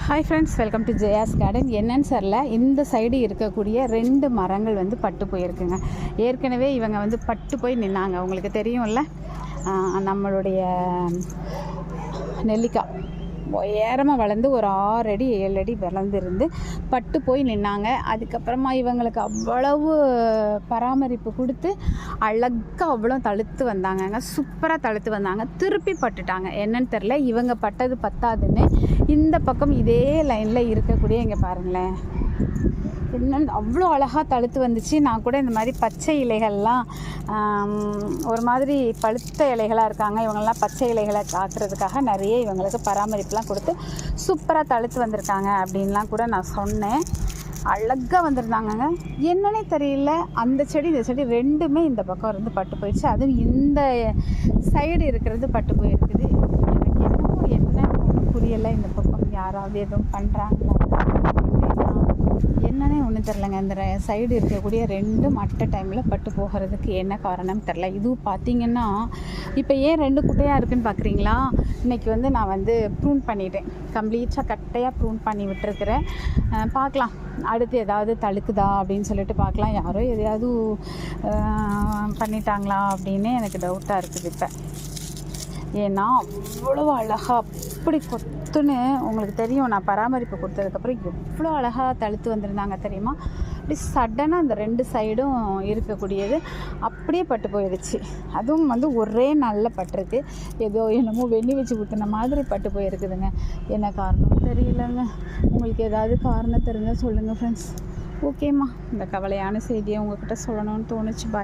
Hi friends, welcome to Jaya's garden. என்னன்னு சரில இந்த side இருக்கக்கூடிய 2 மரங்கள் வந்து பட்டு போயிருக்குங்க. ஏற்கனவே இவங்க வந்து பட்டு போய் நின்னாங்க. உங்களுக்கு தெரியும்ல, நம்மளுடைய நெல்லிக்காய் உயரமாக வளர்ந்து ஒரு 6 அடி 7 அடி வளர்ந்துருந்து பட்டு போய் நின்னாங்க. அதுக்கப்புறமா இவங்களுக்கு அவ்வளவு பராமரிப்பு கொடுத்து அழகாக அவ்வளோ தழுத்து வந்தாங்கங்க. சூப்பராக தழுத்து வந்தாங்க. திருப்பி பட்டுட்டாங்க. என்னன்னு தெரில, இவங்க பட்டது பத்தாதுன்னு இந்த பக்கம் இதே லைனில் இருக்கக்கூடிய இங்கே பாருங்களேன், என்னன்னு அவ்வளோ அழகாக தழுத்து வந்துச்சு. நான் கூட இந்த மாதிரி பச்சை இலைகள்லாம் ஒரு மாதிரி பழுத்த இலைகளாக இருக்காங்க, இவங்கெல்லாம் பச்சை இலைகளை காக்கிறதுக்காக நிறைய இவங்களுக்கு பராமரிப்புலாம் கொடுத்து சூப்பராக தழுத்து வந்திருக்காங்க அப்படின்லாம் கூட நான் சொன்னேன். அழகாக வந்திருந்தாங்கங்க. என்னன்னே தெரியல, அந்த செடி இந்த செடி ரெண்டுமே இந்த பக்கம் இருந்து பட்டு போயிடுச்சு. அதுவும் இந்த சைடு இருக்கிறது பட்டு போயிருக்குது. எனக்கு என்ன புரியலை. இந்த பக்கம் யாராவது எதுவும் பண்ணுறாங்களா என்னன்னே ஒன்றும் தெரிலங்க. இந்த சைடு இருக்கக்கூடிய 2 அட் அ டைமில் பட்டு போகிறதுக்கு என்ன காரணம் தெரில. இதுவும் பார்த்திங்கன்னா இப்போ ஏன் 2 குட்டையாக இருக்குதுன்னு பார்க்குறீங்களா? இன்றைக்கி வந்து நான் வந்து ப்ரூன் பண்ணிட்டேன். கம்ப்ளீட்டாக கட்டையாக ப்ரூன் பண்ணி விட்டுருக்குறேன். பார்க்கலாம் அடுத்து ஏதாவது தழுக்குதா அப்படின்னு சொல்லிட்டு பார்க்கலாம். யாரோ எதையாவது பண்ணிட்டாங்களா அப்படின்னு எனக்கு டவுட்டாக இருக்குது இப்போ. ஏன்னா அவ்வளோ அழகாக அப்படி கொத்துன்னு உங்களுக்கு தெரியும். நான் பராமரிப்பு கொடுத்ததுக்கப்புறம் எவ்வளோ அழகாக தழுத்து வந்திருந்தாங்க தெரியுமா? அப்படி சடனாக அந்த 2 சைடும் இருக்கக்கூடியது அப்படியே பட்டு போயிடுச்சு. அதுவும் வந்து ஒரே நாளில் பட்டிருக்கு. ஏதோ என்னமோ வெண்ணி வச்சு ஊற்றின மாதிரி பட்டு போயிருக்குதுங்க. என்ன காரணம் தெரியலங்க. உங்களுக்கு ஏதாவது காரணம் தெரிஞ்சால் சொல்லுங்கள் ஃப்ரெண்ட்ஸ். ஓகேம்மா, இந்த கவலையான செய்தியை உங்கள்கிட்ட சொல்லணும்னு தோணுச்சு. பாய்.